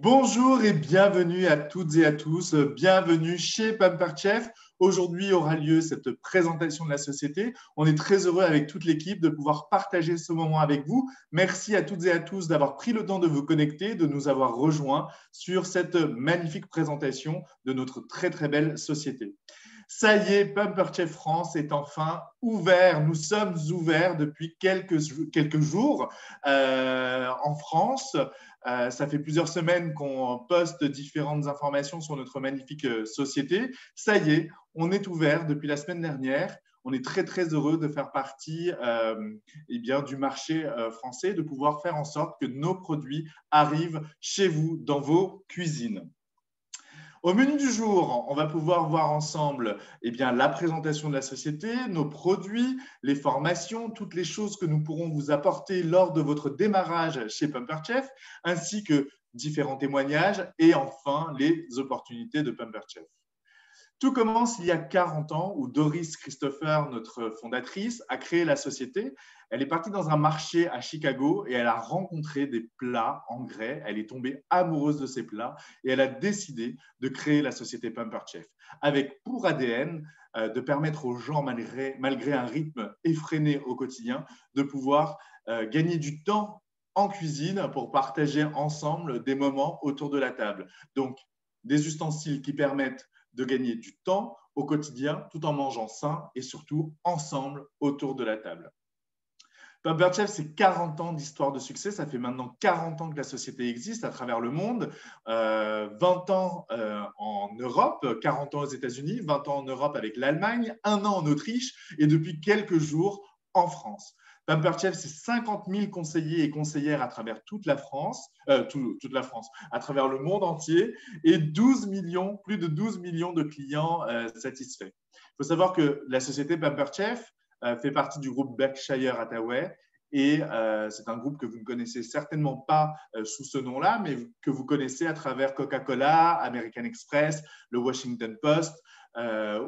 Bonjour et bienvenue à toutes et à tous. Bienvenue chez Pampered Chef. Aujourd'hui aura lieu cette présentation de la société. On est très heureux avec toute l'équipe de pouvoir partager ce moment avec vous. Merci à toutes et à tous d'avoir pris le temps de vous connecter, de nous avoir rejoints sur cette magnifique présentation de notre très très belle société. Ça y est, Pampered Chef France est enfin ouvert. Nous sommes ouverts depuis quelques jours en France. Ça fait plusieurs semaines qu'on poste différentes informations sur notre magnifique société. Ça y est, on est ouvert depuis la semaine dernière. On est très, très heureux de faire partie du marché français, de pouvoir faire en sorte que nos produits arrivent chez vous, dans vos cuisines. Au menu du jour, on va pouvoir voir ensemble la présentation de la société, nos produits, les formations, toutes les choses que nous pourrons vous apporter lors de votre démarrage chez Pampered Chef, ainsi que différents témoignages et enfin les opportunités de Pampered Chef. Tout commence il y a 40 ans où Doris Christopher, notre fondatrice, a créé la société. Elle est partie dans un marché à Chicago et elle a rencontré des plats en grès. Elle est tombée amoureuse de ces plats et elle a décidé de créer la société Pampered Chef avec pour ADN de permettre aux gens, malgré un rythme effréné au quotidien, de pouvoir gagner du temps en cuisine pour partager ensemble des moments autour de la table. Donc, des ustensiles qui permettent de gagner du temps au quotidien tout en mangeant sain et surtout ensemble autour de la table. Pampered Chef, c'est 40 ans d'histoire de succès. Ça fait maintenant 40 ans que la société existe à travers le monde, 20 ans en Europe, 40 ans aux États-Unis, 20 ans en Europe avec l'Allemagne, 1 an en Autriche et depuis quelques jours en France. Pampered Chef, c'est 50 000 conseillers et conseillères à travers toute la France, à travers le monde entier et plus de 12 millions de clients satisfaits. Il faut savoir que la société Pampered Chef fait partie du groupe Berkshire Hathaway et c'est un groupe que vous ne connaissez certainement pas sous ce nom-là, mais que vous connaissez à travers Coca-Cola, American Express, le Washington Post,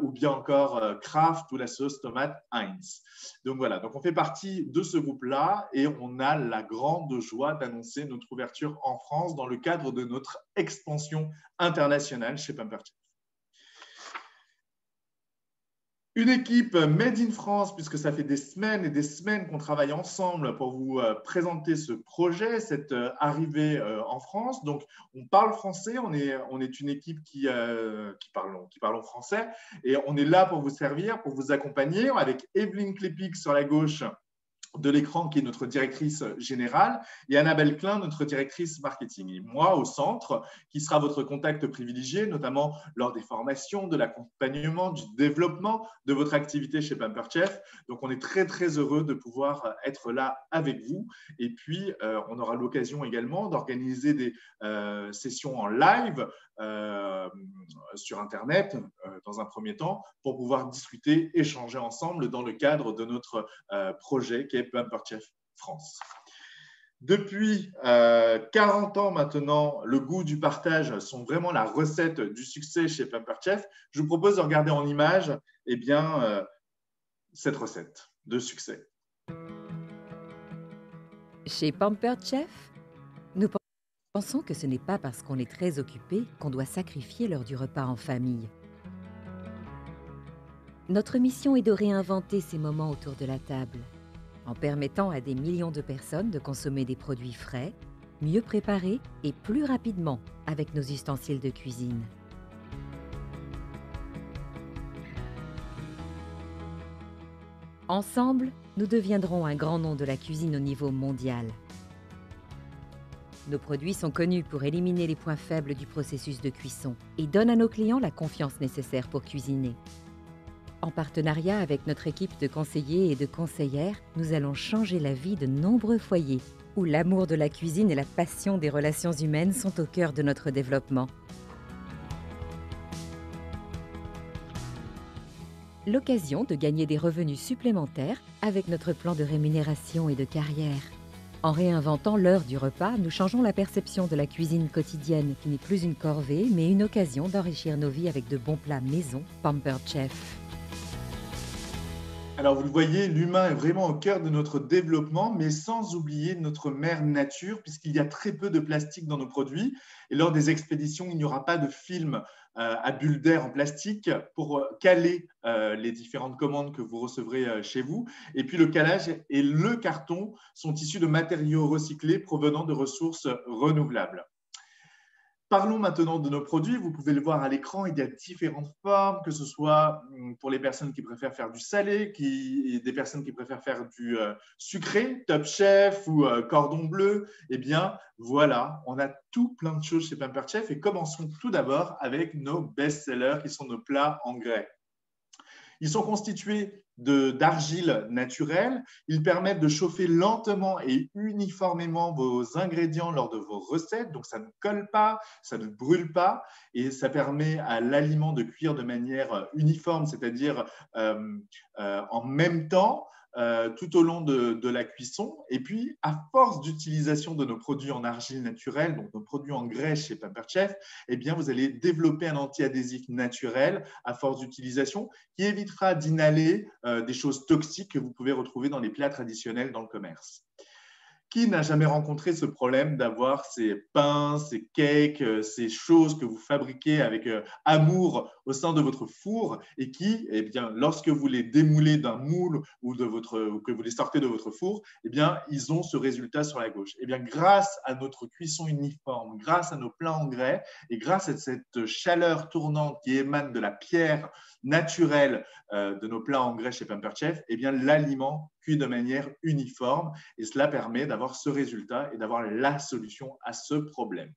ou bien encore Kraft ou la sauce tomate Heinz. Donc voilà, donc on fait partie de ce groupe-là et on a la grande joie d'annoncer notre ouverture en France dans le cadre de notre expansion internationale chez Pampered Chef. Une équipe made in France, puisque ça fait des semaines et des semaines qu'on travaille ensemble pour vous présenter ce projet, cette arrivée en France. Donc, on parle français, on est une équipe qui parle français et on est là pour vous servir, pour vous accompagner avec Evelyne Klepik sur la gauche de l'écran, qui est notre directrice générale, et Annabelle Klein, notre directrice marketing. Et moi, au centre, qui sera votre contact privilégié, notamment lors des formations, de l'accompagnement, du développement de votre activité chez Pampered Chef. Donc, on est très, très heureux de pouvoir être là avec vous. Et puis, on aura l'occasion également d'organiser des sessions en live sur Internet, dans un premier temps, pour pouvoir discuter, échanger ensemble dans le cadre de notre projet qui est Pampered Chef France. Depuis 40 ans maintenant, le goût du partage sont vraiment la recette du succès chez Pampered Chef. Je vous propose de regarder en image cette recette de succès. Chez Pampered Chef, nous pensons que ce n'est pas parce qu'on est très occupé qu'on doit sacrifier l'heure du repas en famille. Notre mission est de réinventer ces moments autour de la table, en permettant à des millions de personnes de consommer des produits frais, mieux préparés et plus rapidement avec nos ustensiles de cuisine. Ensemble, nous deviendrons un grand nom de la cuisine au niveau mondial. Nos produits sont connus pour éliminer les points faibles du processus de cuisson et donnent à nos clients la confiance nécessaire pour cuisiner. En partenariat avec notre équipe de conseillers et de conseillères, nous allons changer la vie de nombreux foyers où l'amour de la cuisine et la passion des relations humaines sont au cœur de notre développement. L'occasion de gagner des revenus supplémentaires avec notre plan de rémunération et de carrière. En réinventant l'heure du repas, nous changeons la perception de la cuisine quotidienne qui n'est plus une corvée, mais une occasion d'enrichir nos vies avec de bons plats maison Pampered Chef. Alors, vous le voyez, l'humain est vraiment au cœur de notre développement, mais sans oublier notre mère nature, puisqu'il y a très peu de plastique dans nos produits. Et lors des expéditions, il n'y aura pas de film à bulles d'air en plastique pour caler les différentes commandes que vous recevrez chez vous. Et puis, le calage et le carton sont issus de matériaux recyclés provenant de ressources renouvelables. Parlons maintenant de nos produits. Vous pouvez le voir à l'écran, il y a différentes formes, que ce soit pour les personnes qui préfèrent faire du salé, des personnes qui préfèrent faire du sucré, Top Chef ou Cordon Bleu. Eh bien, voilà, on a tout plein de choses chez Pampered Chef. Et commençons tout d'abord avec nos best-sellers qui sont nos plats en grès. Ils sont constitués d'argile naturelle. Ils permettent de chauffer lentement et uniformément vos ingrédients lors de vos recettes. Donc, ça ne colle pas, ça ne brûle pas et ça permet à l'aliment de cuire de manière uniforme, c'est-à-dire en même temps. Tout au long de la cuisson. Et puis, à force d'utilisation de nos produits en argile naturelle, donc nos produits en grès chez Pampered Chef, eh bien, vous allez développer un anti-adhésif naturel à force d'utilisation qui évitera d'inhaler des choses toxiques que vous pouvez retrouver dans les plats traditionnels dans le commerce. Qui n'a jamais rencontré ce problème d'avoir ces pains, ces cakes, ces choses que vous fabriquez avec amour au sein de votre four et qui, eh bien, lorsque vous les démoulez d'un moule ou que vous les sortez de votre four, eh bien, ils ont ce résultat sur la gauche. Eh bien, grâce à notre cuisson uniforme, grâce à nos plats en grès et grâce à cette chaleur tournante qui émane de la pierre naturelle de nos plats en grès chez Pampered Chef, eh bien, l'aliment cuit de manière uniforme et cela permet d'avoir ce résultat et d'avoir la solution à ce problème.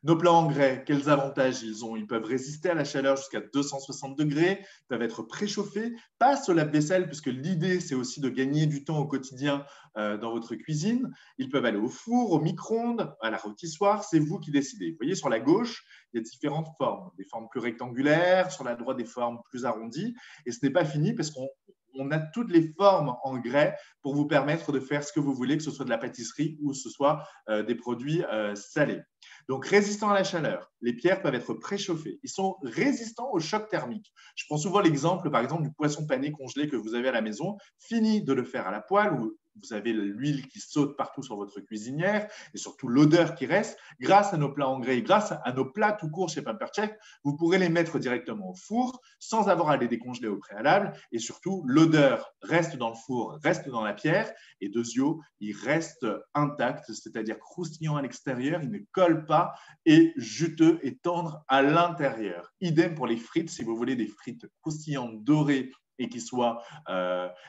Nos plats en grès, quels avantages ils ont? Ils peuvent résister à la chaleur jusqu'à 260 degrés, peuvent être préchauffés, pas au lave-vaisselle, puisque l'idée, c'est aussi de gagner du temps au quotidien dans votre cuisine. Ils peuvent aller au four, au micro-ondes, à la rôtissoire, c'est vous qui décidez. Vous voyez, sur la gauche, il y a différentes formes, des formes plus rectangulaires, sur la droite, des formes plus arrondies. Et ce n'est pas fini parce qu'on a toutes les formes en grès pour vous permettre de faire ce que vous voulez, que ce soit de la pâtisserie ou que ce soit des produits salés. Donc, résistants à la chaleur, les pierres peuvent être préchauffées. Ils sont résistants au choc thermique. Je prends souvent l'exemple, par exemple, du poisson pané congelé que vous avez à la maison. Fini de le faire à la poêle ou vous avez l'huile qui saute partout sur votre cuisinière et surtout l'odeur qui reste. Grâce à nos plats en grès, grâce à nos plats tout court chez Pampered Chef, vous pourrez les mettre directement au four sans avoir à les décongeler au préalable. Et surtout, l'odeur reste dans le four, reste dans la pierre et Dezio, il reste intact, c'est-à-dire croustillant à l'extérieur, il ne colle pas et juteux et tendre à l'intérieur. Idem pour les frites, si vous voulez des frites croustillantes, dorées, et qui soit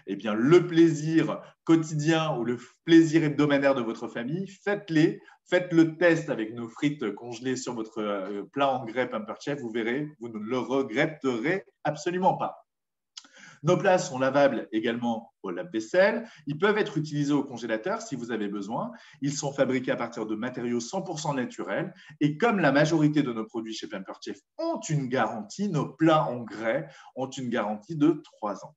eh bien, le plaisir quotidien ou le plaisir hebdomadaire de votre famille, faites-les, faites le test avec nos frites congelées sur votre plat en grès Pampered Chef, vous verrez, vous ne le regretterez absolument pas. Nos plats sont lavables également au lave-vaisselle. Ils peuvent être utilisés au congélateur si vous avez besoin. Ils sont fabriqués à partir de matériaux 100% naturels. Et comme la majorité de nos produits chez Pampered Chef ont une garantie, nos plats en grès ont une garantie de 3 ans.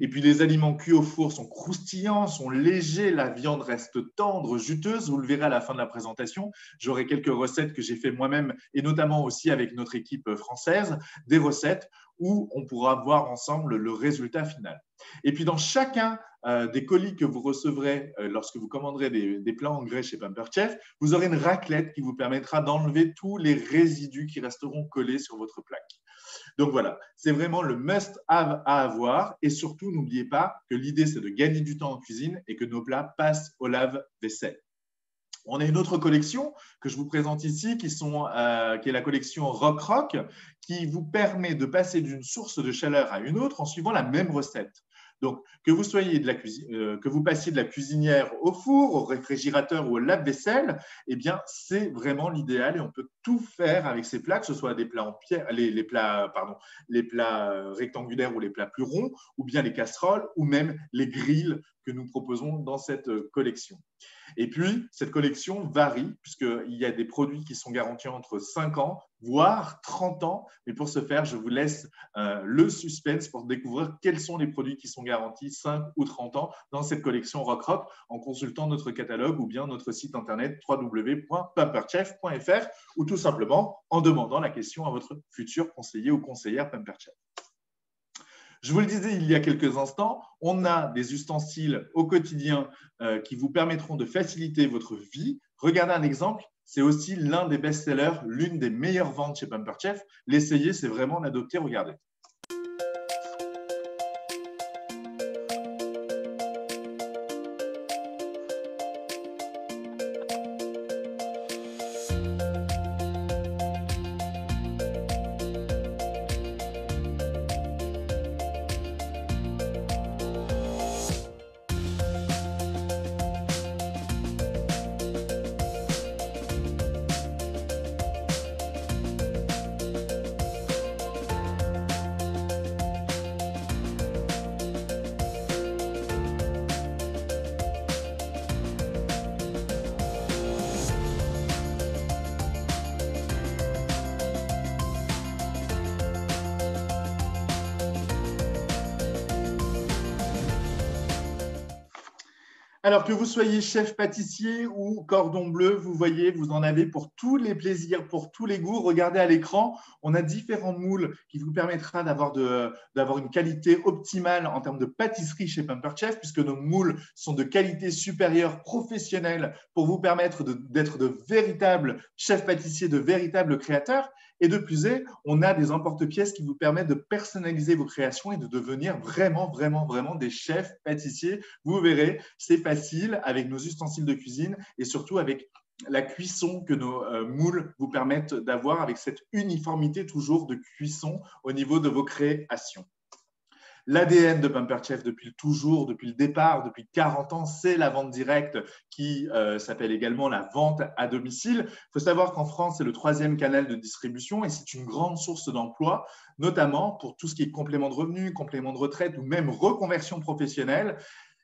Et puis les aliments cuits au four sont croustillants, sont légers, la viande reste tendre, juteuse. Vous le verrez à la fin de la présentation. J'aurai quelques recettes que j'ai fait moi-même et notamment aussi avec notre équipe française, des recettes où on pourra voir ensemble le résultat final. Et puis dans chacun des colis que vous recevrez lorsque vous commanderez des plats en grès chez Pampered Chef, vous aurez une raclette qui vous permettra d'enlever tous les résidus qui resteront collés sur votre plaque. Donc voilà, c'est vraiment le must-have à avoir. Et surtout, n'oubliez pas que l'idée, c'est de gagner du temps en cuisine et que nos plats passent au lave-vaisselle. On a une autre collection que je vous présente ici qui est la collection Rock Rock qui vous permet de passer d'une source de chaleur à une autre en suivant la même recette. Donc, que vous passiez de la cuisinière au four, au réfrigérateur ou au lave-vaisselle, eh bien, c'est vraiment l'idéal et on peut tout faire avec ces plats, que ce soit des plats en pierre, les plats rectangulaires ou les plats plus ronds, ou bien les casseroles, ou même les grilles que nous proposons dans cette collection. Et puis, cette collection varie puisqu'il y a des produits qui sont garantis entre 5 ans, voire 30 ans. Mais pour ce faire, je vous laisse le suspense pour découvrir quels sont les produits qui sont garantis 5 ou 30 ans dans cette collection Rock Rock en consultant notre catalogue ou bien notre site internet www.pamperedchef.fr ou tout simplement en demandant la question à votre futur conseiller ou conseillère Pampered Chef. Je vous le disais il y a quelques instants, on a des ustensiles au quotidien qui vous permettront de faciliter votre vie. Regardez un exemple, c'est aussi l'un des best-sellers, l'une des meilleures ventes chez Pamper Chef. L'essayer, c'est vraiment l'adopter, regardez. Alors que vous soyez chef pâtissier ou cordon bleu, vous voyez, vous en avez pour tous les plaisirs, pour tous les goûts. Regardez à l'écran, on a différents moules qui vous permettra d'avoir une qualité optimale en termes de pâtisserie chez Pamper Chef, puisque nos moules sont de qualité supérieure, professionnelle, pour vous permettre d'être de véritables chefs pâtissiers, de véritables créateurs. Et de plus est, on a des emporte-pièces qui vous permettent de personnaliser vos créations et de devenir vraiment, vraiment, vraiment des chefs pâtissiers. Vous verrez, c'est facile avec nos ustensiles de cuisine et surtout avec la cuisson que nos moules vous permettent d'avoir, avec cette uniformité toujours de cuisson au niveau de vos créations. L'ADN de Pamper Chef depuis toujours, depuis le départ, depuis 40 ans, c'est la vente directe qui s'appelle également la vente à domicile. Il faut savoir qu'en France, c'est le 3e canal de distribution et c'est une grande source d'emploi, notamment pour tout ce qui est complément de revenus, complément de retraite ou même reconversion professionnelle.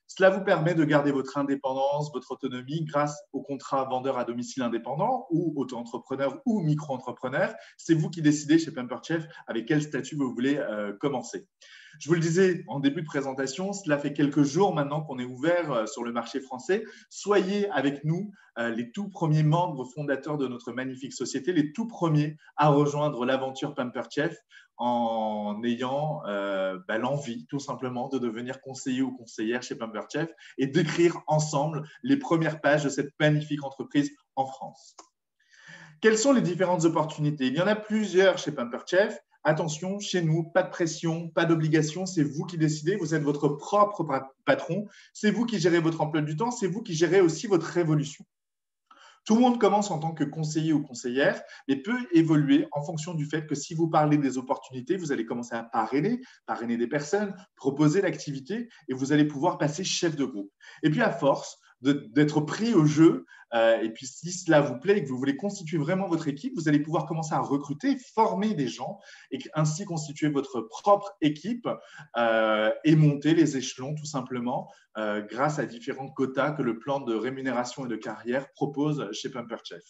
Cela vous permet de garder votre indépendance, votre autonomie grâce au contrat vendeur à domicile indépendant ou auto-entrepreneur ou micro-entrepreneur. C'est vous qui décidez chez Pamper Chef avec quel statut vous voulez commencer. Je vous le disais en début de présentation, cela fait quelques jours maintenant qu'on est ouvert sur le marché français. Soyez avec nous les tout premiers membres fondateurs de notre magnifique société, les tout premiers à rejoindre l'aventure Pamper Chef en ayant l'envie tout simplement de devenir conseiller ou conseillère chez Pamper Chef et d'écrire ensemble les premières pages de cette magnifique entreprise en France. Quelles sont les différentes opportunités? Il y en a plusieurs chez Pamper Chef. Attention, chez nous, pas de pression, pas d'obligation, c'est vous qui décidez, vous êtes votre propre patron, c'est vous qui gérez votre emploi du temps, c'est vous qui gérez aussi votre révolution. Tout le monde commence en tant que conseiller ou conseillère, mais peut évoluer en fonction du fait que si vous parlez des opportunités, vous allez commencer à parrainer des personnes, proposer l'activité et vous allez pouvoir passer chef de groupe. Et puis à force d'être pris au jeu, et puis si cela vous plaît et que vous voulez constituer vraiment votre équipe, vous allez pouvoir commencer à recruter, former des gens et ainsi constituer votre propre équipe et monter les échelons tout simplement grâce à différents quotas que le plan de rémunération et de carrière propose chez Pamper Chef.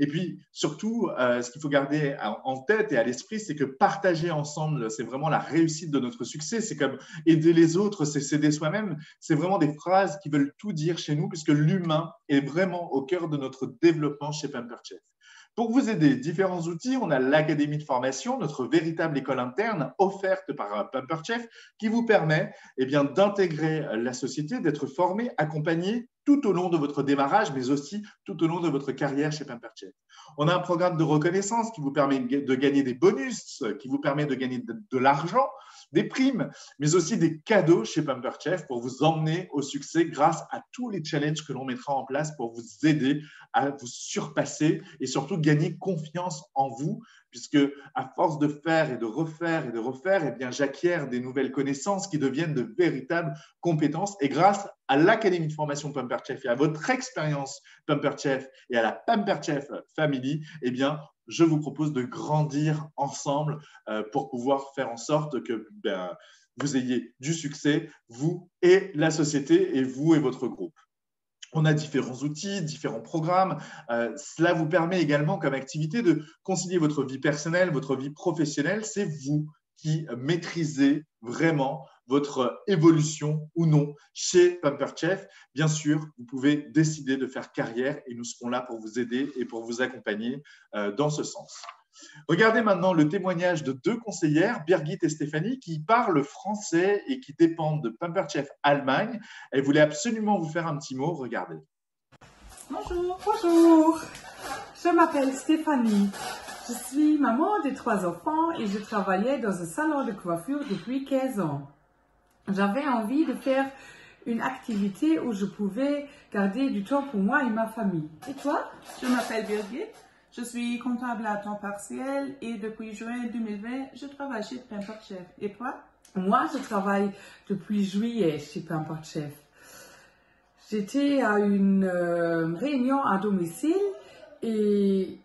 Et puis surtout, ce qu'il faut garder en tête et à l'esprit, c'est que partager ensemble, c'est vraiment la réussite de notre succès. C'est comme aider les autres, c'est s'aider soi-même. C'est vraiment des phrases qui veulent tout dire chez nous puisque l'humain est vraiment au cœur de notre développement chez Pamper Chef. Pour vous aider, différents outils, on a l'Académie de formation, notre véritable école interne offerte par Pamper Chef qui vous permet d'intégrer la société, d'être formé, accompagné tout au long de votre démarrage, mais aussi tout au long de votre carrière chez Pamper Chef. On a un programme de reconnaissance qui vous permet de gagner des bonus, qui vous permet de gagner de l'argent, des primes, mais aussi des cadeaux chez Pamper Chef pour vous emmener au succès grâce à tous les challenges que l'on mettra en place pour vous aider à vous surpasser et surtout gagner confiance en vous, puisque à force de faire et de refaire, j'acquiers des nouvelles connaissances qui deviennent de véritables compétences. Et grâce à l'Académie de formation Pamper Chef et à votre expérience Pamper Chef et à la Pamper Chef Family, je vous propose de grandir ensemble pour pouvoir faire en sorte que vous ayez du succès, vous et la société, et vous et votre groupe. On a différents outils, différents programmes. Cela vous permet également comme activité de concilier votre vie personnelle, votre vie professionnelle. C'est vous qui maîtrisez vraiment votre évolution ou non chez Pamper Chef. Bien sûr, vous pouvez décider de faire carrière et nous serons là pour vous aider et pour vous accompagner dans ce sens. Regardez maintenant le témoignage de deux conseillères, Birgit et Stéphanie, qui parlent français et qui dépendent de Pampered Chef Allemagne. Elles voulaient absolument vous faire un petit mot. Regardez. Bonjour. Bonjour. Je m'appelle Stéphanie. Je suis maman de 3 enfants et je travaillais dans un salon de coiffure depuis 15 ans. J'avais envie de faire une activité où je pouvais garder du temps pour moi et ma famille. Et toi? Je m'appelle Birgit, je suis comptable à temps partiel et depuis juin 2020, je travaille chez Pampered Chef. Et toi? Moi, je travaille depuis juillet chez Pampered Chef. J'étais à une réunion à domicile et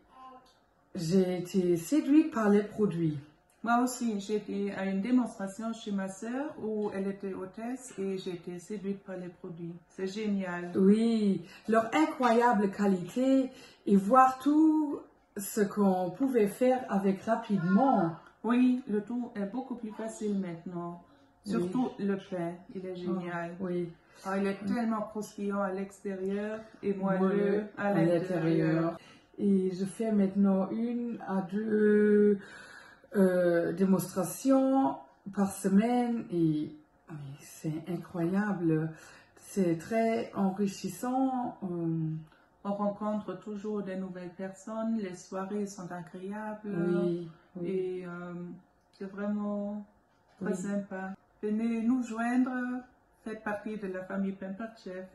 j'ai été séduite par les produits. Moi aussi, j'étais à une démonstration chez ma sœur où elle était hôtesse et j'ai été séduite par les produits. C'est génial. Oui, leur incroyable qualité et voir tout ce qu'on pouvait faire avec rapidement. Oui, le tout est beaucoup plus facile maintenant. Surtout le pain, il est génial. Oui. Ah, il est tellement croustillant à l'extérieur et moelleux à l'intérieur. Et je fais maintenant 1 à 2 démonstrations par semaine et c'est incroyable. C'est très enrichissant. On rencontre toujours de nouvelles personnes, les soirées sont agréables et c'est vraiment très sympa. Venez nous joindre, faites partie de la famille Pampered Chef.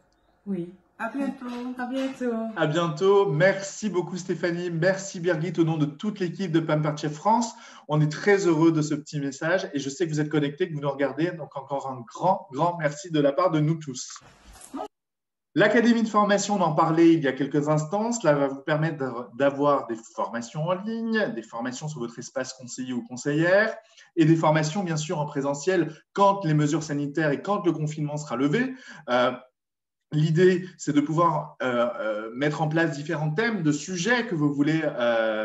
Oui. À bientôt. À bientôt. À bientôt. Merci beaucoup Stéphanie. Merci Birgit au nom de toute l'équipe de Pampered Chef France. On est très heureux de ce petit message et je sais que vous êtes connectés, que vous nous regardez. Donc encore un grand merci de la part de nous tous. L'Académie de formation, on en parlait il y a quelques instants. Cela va vous permettre d'avoir des formations en ligne, des formations sur votre espace conseiller ou conseillère et des formations bien sûr en présentiel quand les mesures sanitaires et quand le confinement sera levé. L'idée, c'est de pouvoir mettre en place différents thèmes de sujets que vous voulez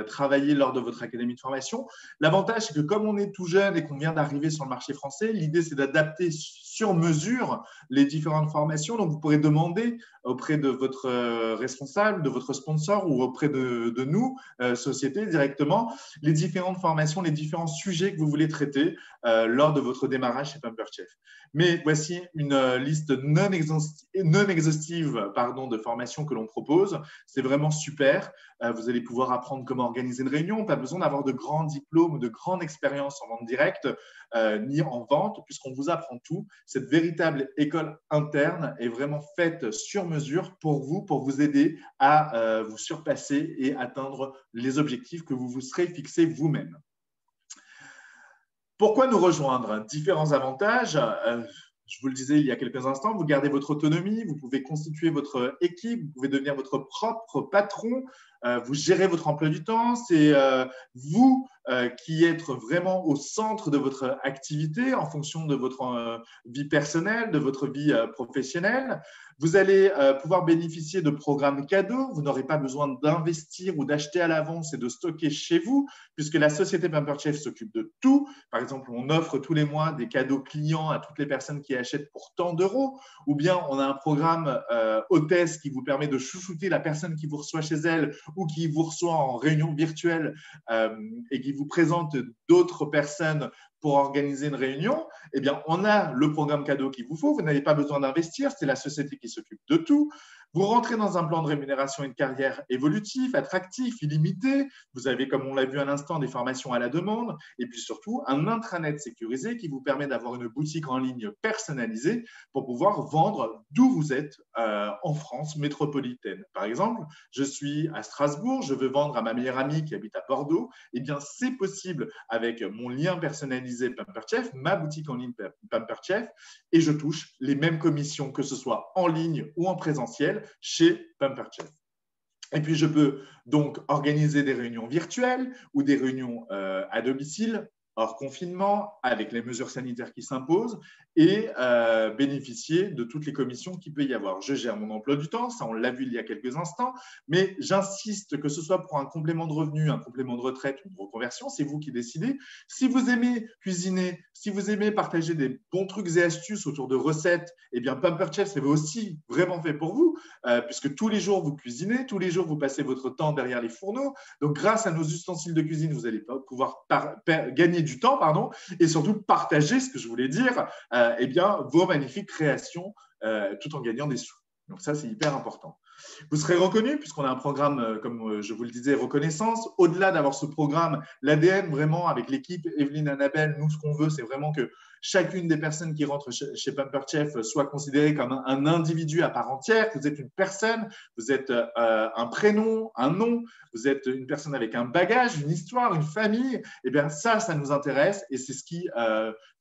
travailler lors de votre académie de formation. L'avantage, c'est que comme on est tout jeune et qu'on vient d'arriver sur le marché français, l'idée, c'est d'adapter sur mesure les différentes formations. Donc, vous pourrez demander auprès de votre responsable, de votre sponsor ou auprès de nous, société, directement, les différentes formations, les différents sujets que vous voulez traiter lors de votre démarrage chez Pampered Chef. Mais voici une liste non exhaustive de formations que l'on propose. C'est vraiment super. Vous allez pouvoir apprendre comment organiser une réunion. Pas besoin d'avoir de grands diplômes, de grandes expériences en vente directe, ni en vente, puisqu'on vous apprend tout. Cette véritable école interne est vraiment faite sur mesure pour vous aider à vous surpasser et atteindre les objectifs que vous vous serez fixés vous-même. Pourquoi nous rejoindre? Différents avantages. Je vous le disais il y a quelques instants, vous gardez votre autonomie, vous pouvez constituer votre équipe, vous pouvez devenir votre propre patron, vous gérez votre emploi du temps, c'est vous qui êtes vraiment au centre de votre activité en fonction de votre vie personnelle, de votre vie professionnelle. Vous allez pouvoir bénéficier de programmes cadeaux, vous n'aurez pas besoin d'investir ou d'acheter à l'avance et de stocker chez vous, puisque la société Pampered Chef s'occupe de tout. Par exemple, on offre tous les mois des cadeaux clients à toutes les personnes qui achètent pour tant d'euros, ou bien on a un programme hôtesse qui vous permet de chouchouter la personne qui vous reçoit chez elle ou qui vous reçoit en réunion virtuelle et qui vous présente d'autres personnes pour organiser une réunion. Eh bien, on a le programme cadeau qu'il vous faut. Vous n'avez pas besoin d'investir. C'est la société qui s'occupe de tout. Vous rentrez dans un plan de rémunération et de carrière évolutif, attractif, illimité. Vous avez, comme on l'a vu à l'instant, des formations à la demande. Et puis surtout, un intranet sécurisé qui vous permet d'avoir une boutique en ligne personnalisée pour pouvoir vendre d'où vous êtes en France métropolitaine. Par exemple, je suis à Strasbourg, je veux vendre à ma meilleure amie qui habite à Bordeaux. Eh bien, c'est possible avec mon lien personnalisé Pampered Chef, ma boutique en ligne Pampered Chef, et je touche les mêmes commissions que ce soit en ligne ou en présentiel chez Pampered Chef. Et puis, je peux donc organiser des réunions virtuelles ou des réunions à domicile hors confinement, avec les mesures sanitaires qui s'imposent. et bénéficier de toutes les commissions qu'il peut y avoir. Je gère mon emploi du temps, ça on l'a vu il y a quelques instants, mais j'insiste que ce soit pour un complément de revenu, un complément de retraite ou de reconversion, c'est vous qui décidez. Si vous aimez cuisiner, si vous aimez partager des bons trucs et astuces autour de recettes, eh bien Pampered Chef, c'est aussi vraiment fait pour vous, puisque tous les jours vous cuisinez, tous les jours vous passez votre temps derrière les fourneaux. Donc grâce à nos ustensiles de cuisine, vous allez pouvoir gagner du temps, et surtout partager, ce que je voulais dire, eh bien, vos magnifiques créations tout en gagnant des sous. Donc ça, c'est hyper important. Vous serez reconnu puisqu'on a un programme, comme je vous le disais, reconnaissance. Au-delà d'avoir ce programme, l'ADN vraiment avec l'équipe Evelyne, Annabelle, nous, ce qu'on veut, c'est vraiment que chacune des personnes qui rentrent chez Pampered Chef soit considérée comme un individu à part entière. Vous êtes une personne, vous êtes un prénom, un nom, vous êtes une personne avec un bagage, une histoire, une famille. Eh bien, ça nous intéresse et c'est ce qui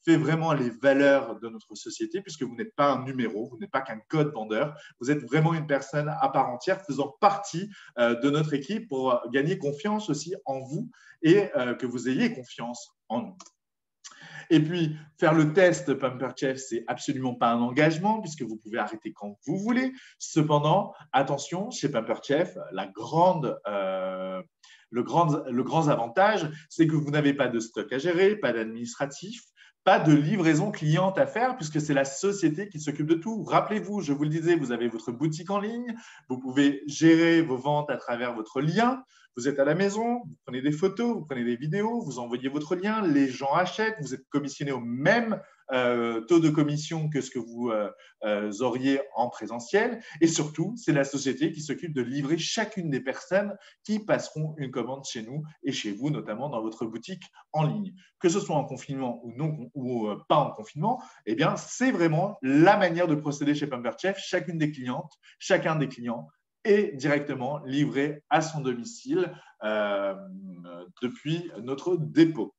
fait vraiment les valeurs de notre société, puisque vous n'êtes pas un numéro, vous n'êtes pas qu'un code vendeur, vous êtes vraiment une personne à part entière faisant partie de notre équipe pour gagner confiance aussi en vous et que vous ayez confiance en nous. Et puis, faire le test Pampered Chef, ce n'est absolument pas un engagement puisque vous pouvez arrêter quand vous voulez. Cependant, attention, chez Pampered Chef, le grand avantage, c'est que vous n'avez pas de stock à gérer, pas d'administratif, pas de livraison cliente à faire puisque c'est la société qui s'occupe de tout. Rappelez-vous, je vous le disais, vous avez votre boutique en ligne, vous pouvez gérer vos ventes à travers votre lien. Vous êtes à la maison, vous prenez des photos, vous prenez des vidéos, vous envoyez votre lien, les gens achètent, vous êtes commissionné au même taux de commission que ce que vous auriez en présentiel. Et surtout, c'est la société qui s'occupe de livrer chacune des personnes qui passeront une commande chez nous et chez vous, notamment dans votre boutique en ligne. Que ce soit en confinement ou pas en confinement, eh bien, c'est vraiment la manière de procéder chez Pampered Chef. Chacune des clientes, chacun des clients est directement livré à son domicile depuis notre dépôt.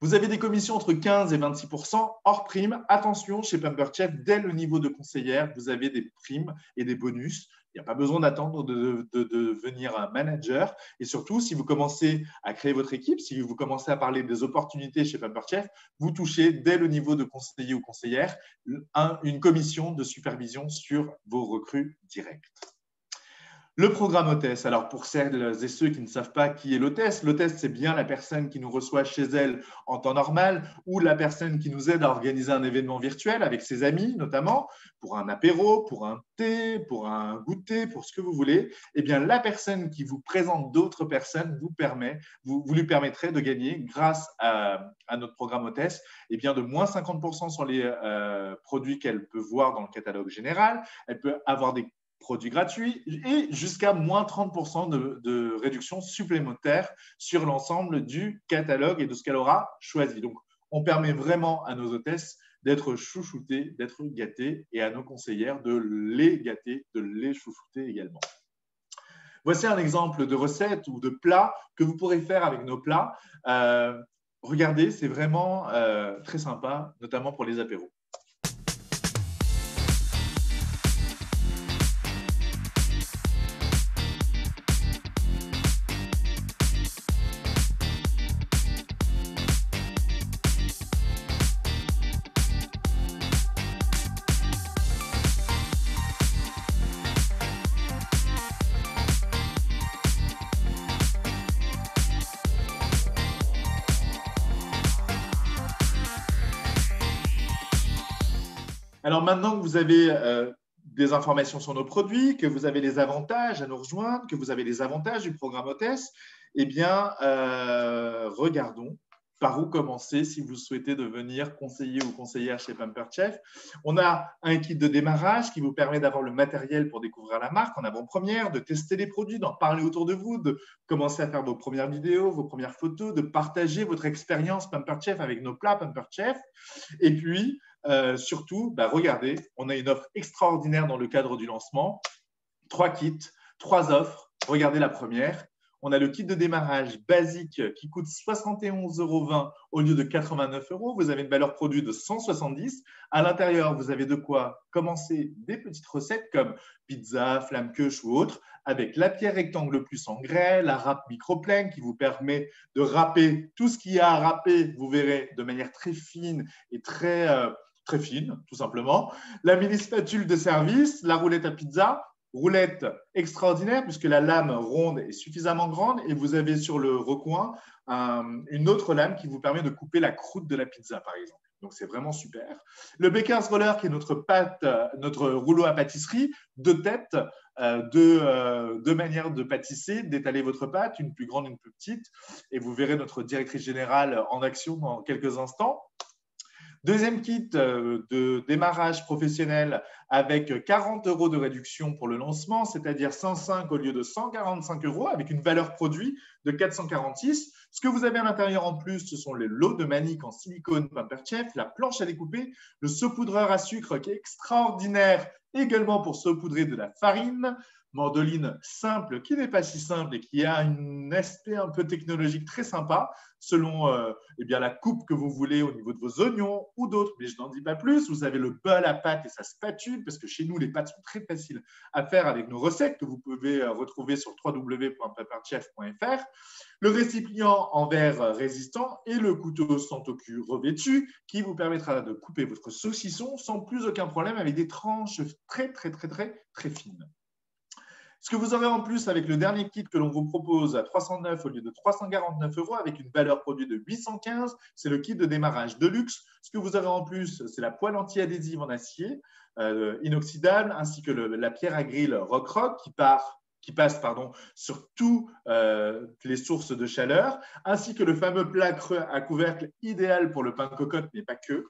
Vous avez des commissions entre 15 et 26% hors prime. Attention, chez Pampered Chef, dès le niveau de conseillère, vous avez des primes et des bonus. Il n'y a pas besoin d'attendre de devenir un manager. Et surtout, si vous commencez à créer votre équipe, si vous commencez à parler des opportunités chez Pampered Chef, vous touchez dès le niveau de conseiller ou conseillère une commission de supervision sur vos recrues directes. Le programme hôtesse, alors pour celles et ceux qui ne savent pas qui est l'hôtesse, l'hôtesse c'est bien la personne qui nous reçoit chez elle en temps normal ou la personne qui nous aide à organiser un événement virtuel avec ses amis notamment, pour un apéro, pour un thé, pour un goûter, pour ce que vous voulez. Eh bien la personne qui vous présente d'autres personnes vous lui permettrez de gagner grâce à notre programme hôtesse eh bien, de moins 50% sur les produits qu'elle peut voir dans le catalogue général. Elle peut avoir des produits gratuits et jusqu'à moins 30% de réduction supplémentaire sur l'ensemble du catalogue et de ce qu'elle aura choisi. Donc, on permet vraiment à nos hôtesses d'être chouchoutées, d'être gâtées et à nos conseillères de les gâter, de les chouchouter également. Voici un exemple de recette ou de plat que vous pourrez faire avec nos plats. Regardez, c'est vraiment très sympa, notamment pour les apéros. Alors maintenant que vous avez des informations sur nos produits, que vous avez les avantages à nous rejoindre, que vous avez les avantages du programme hôtesse, eh bien, regardons par où commencer si vous souhaitez devenir conseiller ou conseillère chez Pampered Chef. On a un kit de démarrage qui vous permet d'avoir le matériel pour découvrir la marque en avant-première, de tester les produits, d'en parler autour de vous, de commencer à faire vos premières vidéos, vos premières photos, de partager votre expérience Pampered Chef avec nos plats Pampered Chef. Et puis, surtout, regardez, on a une offre extraordinaire dans le cadre du lancement. 3 kits, 3 offres. Regardez la première. On a le kit de démarrage basique qui coûte 71,20 € au lieu de 89 €. Vous avez une valeur produit de 170. À l'intérieur, vous avez de quoi commencer des petites recettes comme pizza, flamme queuche ou autre, avec la pierre rectangle plus en grès, la râpe microplane qui vous permet de râper tout ce qu'il y a à râper, vous verrez, de manière très fine et très très fine, tout simplement. La mini spatule de service, la roulette à pizza, roulette extraordinaire puisque la lame ronde est suffisamment grande et vous avez sur le recoin une autre lame qui vous permet de couper la croûte de la pizza, par exemple. Donc, c'est vraiment super. Le Baker's Roller, qui est notre rouleau à pâtisserie, deux têtes, deux manières de pâtisser, d'étaler votre pâte, une plus grande, une plus petite. Et vous verrez notre directrice générale en action dans quelques instants. Deuxième kit de démarrage professionnel avec 40 € de réduction pour le lancement, c'est-à-dire 105 au lieu de 145 € avec une valeur produit de 446. Ce que vous avez à l'intérieur en plus, ce sont les lots de manique en silicone Pampered Chef, la planche à découper, le saupoudreur à sucre qui est extraordinaire également pour saupoudrer de la farine, mandoline simple qui n'est pas si simple et qui a un aspect un peu technologique très sympa selon la coupe que vous voulez au niveau de vos oignons ou d'autres, mais je n'en dis pas plus. Vous avez le bol à pâte et sa spatule parce que chez nous, les pâtes sont très faciles à faire avec nos recettes que vous pouvez retrouver sur www.pamperedchef.fr. Le récipient en verre résistant et le couteau Santoku revêtu qui vous permettra de couper votre saucisson sans plus aucun problème avec des tranches très fines. Ce que vous aurez en plus avec le dernier kit que l'on vous propose à 309 au lieu de 349 € avec une valeur produit de 815, c'est le kit de démarrage de luxe. Ce que vous aurez en plus, c'est la poêle anti-adhésive en acier inoxydable ainsi que la pierre à grill Rock qui passe sur toutes les sources de chaleur, ainsi que le fameux plat creux à couvercle idéal pour le pain cocotte, mais pas que.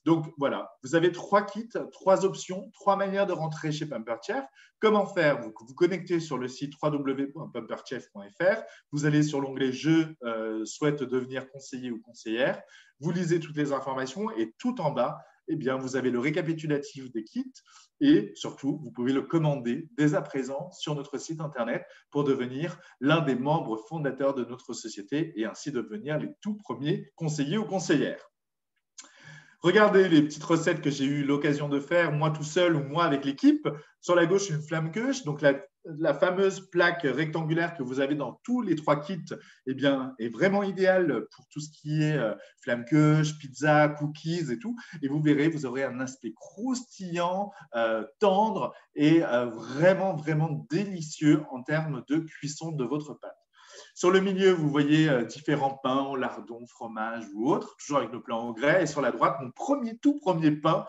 Donc voilà, vous avez 3 kits, 3 options, 3 manières de rentrer chez Pampered Chef. Comment faire? Vous vous connectez sur le site www.pamperedchef.fr, vous allez sur l'onglet « Je souhaite devenir conseiller ou conseillère », vous lisez toutes les informations et tout en bas, eh bien, vous avez le récapitulatif des kits et surtout, vous pouvez le commander dès à présent sur notre site internet pour devenir l'un des membres fondateurs de notre société et ainsi devenir les tout premiers conseillers ou conseillères. Regardez les petites recettes que j'ai eu l'occasion de faire, moi tout seul ou moi avec l'équipe. Sur la gauche, une Flammkuche, donc la fameuse plaque rectangulaire que vous avez dans tous les 3 kits eh bien, est vraiment idéale pour tout ce qui est Flammkuche, pizza, cookies et tout. Et vous verrez, vous aurez un aspect croustillant, tendre et vraiment délicieux en termes de cuisson de votre pâte. Sur le milieu, vous voyez différents pains, lardons, fromage ou autres, toujours avec le plat en grès. Et sur la droite, mon tout premier pain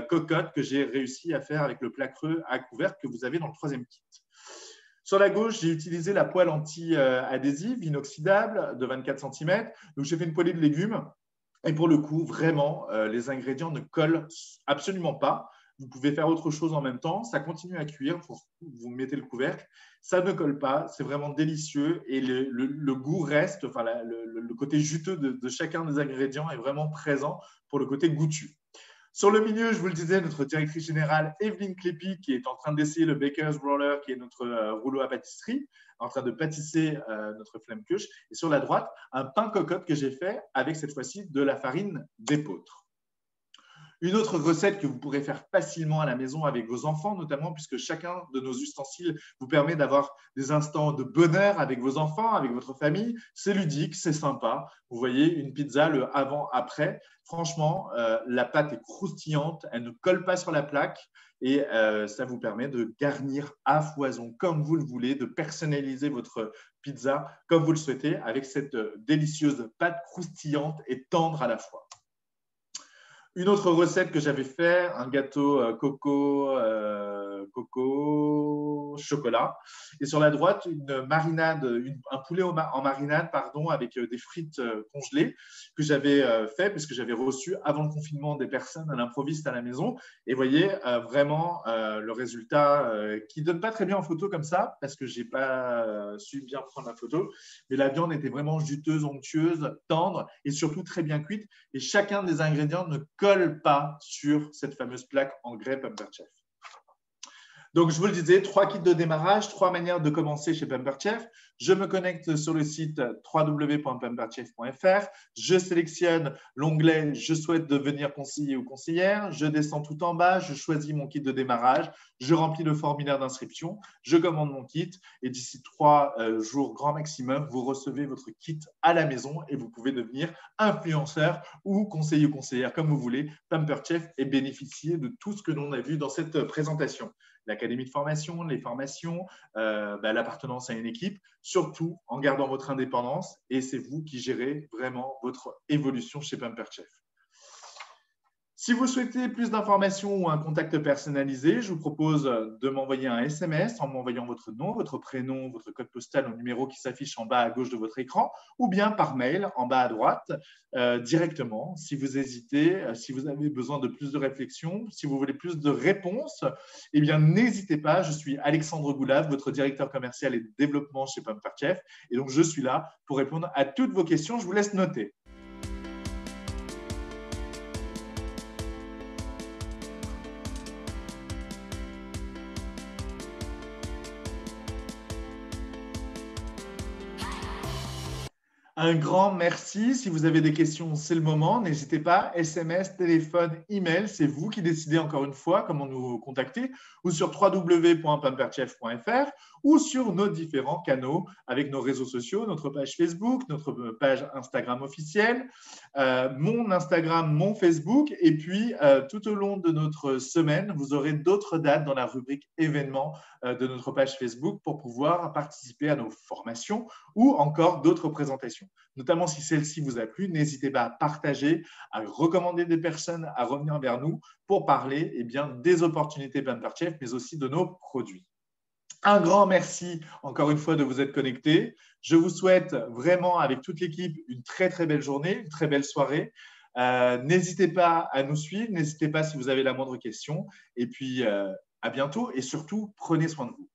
cocotte que j'ai réussi à faire avec le plat creux à couvercle que vous avez dans le 3e kit. Sur la gauche, j'ai utilisé la poêle anti-adhésive inoxydable de 24 cm. Donc, j'ai fait une poêlée de légumes. Et pour le coup, vraiment, les ingrédients ne collent absolument pas. Vous pouvez faire autre chose en même temps. Ça continue à cuire. Vous mettez le couvercle. Ça ne colle pas. C'est vraiment délicieux. Et le goût reste, enfin, le côté juteux de chacun des ingrédients est vraiment présent pour le côté goûtu. Sur le milieu, je vous le disais, notre directrice générale, Evelyne Clépi, qui est en train d'essayer le Baker's Roller, qui est notre rouleau à pâtisserie, en train de pâtisser notre Flammkuche. Et sur la droite, un pain cocotte que j'ai fait avec cette fois-ci de la farine d'épeautre. Une autre recette que vous pourrez faire facilement à la maison avec vos enfants, notamment puisque chacun de nos ustensiles vous permet d'avoir des instants de bonheur avec vos enfants, avec votre famille. C'est ludique, c'est sympa. Vous voyez une pizza, le avant-après. Franchement, la pâte est croustillante, elle ne colle pas sur la plaque et ça vous permet de garnir à foison comme vous le voulez, de personnaliser votre pizza comme vous le souhaitez avec cette délicieuse pâte croustillante et tendre à la fois. Une autre recette que j'avais fait, un gâteau coco chocolat. Et sur la droite, une marinade, un poulet en marinade avec des frites congelées que j'avais fait puisque j'avais reçu avant le confinement des personnes à l'improviste à la maison. Et vous voyez vraiment le résultat qui ne donne pas très bien en photo comme ça parce que je n'ai pas su bien prendre la photo. Mais la viande était vraiment juteuse, onctueuse, tendre et surtout très bien cuite. Et chacun des ingrédients ne colle pas sur cette fameuse plaque en grès Pampered Chef. Donc, je vous le disais, 3 kits de démarrage, 3 manières de commencer chez Pamperchef. Je me connecte sur le site www.pamperchef.fr. Je sélectionne l'onglet « Je souhaite devenir conseiller ou conseillère ». Je descends tout en bas, je choisis mon kit de démarrage, je remplis le formulaire d'inscription, je commande mon kit et d'ici 3 jours grand maximum, vous recevez votre kit à la maison et vous pouvez devenir influenceur ou conseiller ou conseillère comme vous voulez. Pamperchef et bénéficier de tout ce que l'on a vu dans cette présentation. L'académie de formation, les formations, l'appartenance à une équipe, surtout en gardant votre indépendance et c'est vous qui gérez vraiment votre évolution chez Pamperchef. Si vous souhaitez plus d'informations ou un contact personnalisé, je vous propose de m'envoyer un SMS en m'envoyant votre nom, votre prénom, votre code postal au numéro qui s'affiche en bas à gauche de votre écran ou bien par mail en bas à droite directement. Si vous hésitez, si vous avez besoin de plus de réflexion, si vous voulez plus de réponses, eh bien n'hésitez pas. Je suis Alexandre Goulave, votre directeur commercial et de développement chez Pamperchef et donc je suis là pour répondre à toutes vos questions. Je vous laisse noter. Un grand merci. Si vous avez des questions, c'est le moment. N'hésitez pas. SMS, téléphone, email, c'est vous qui décidez encore une fois comment nous contacter ou sur www.pamperchef.fr ou sur nos différents canaux avec nos réseaux sociaux, notre page Facebook, notre page Instagram officielle, mon Instagram, mon Facebook. Et puis, tout au long de notre semaine, vous aurez d'autres dates dans la rubrique événements de notre page Facebook pour pouvoir participer à nos formations ou encore d'autres présentations. Notamment si celle-ci vous a plu, n'hésitez pas à partager, à recommander des personnes à revenir vers nous pour parler des opportunités Pamperchef, mais aussi de nos produits. Un grand merci encore une fois de vous être connectés. Je vous souhaite vraiment avec toute l'équipe une très très belle journée, une très belle soirée. N'hésitez pas à nous suivre, n'hésitez pas si vous avez la moindre question. Et puis à bientôt et surtout prenez soin de vous.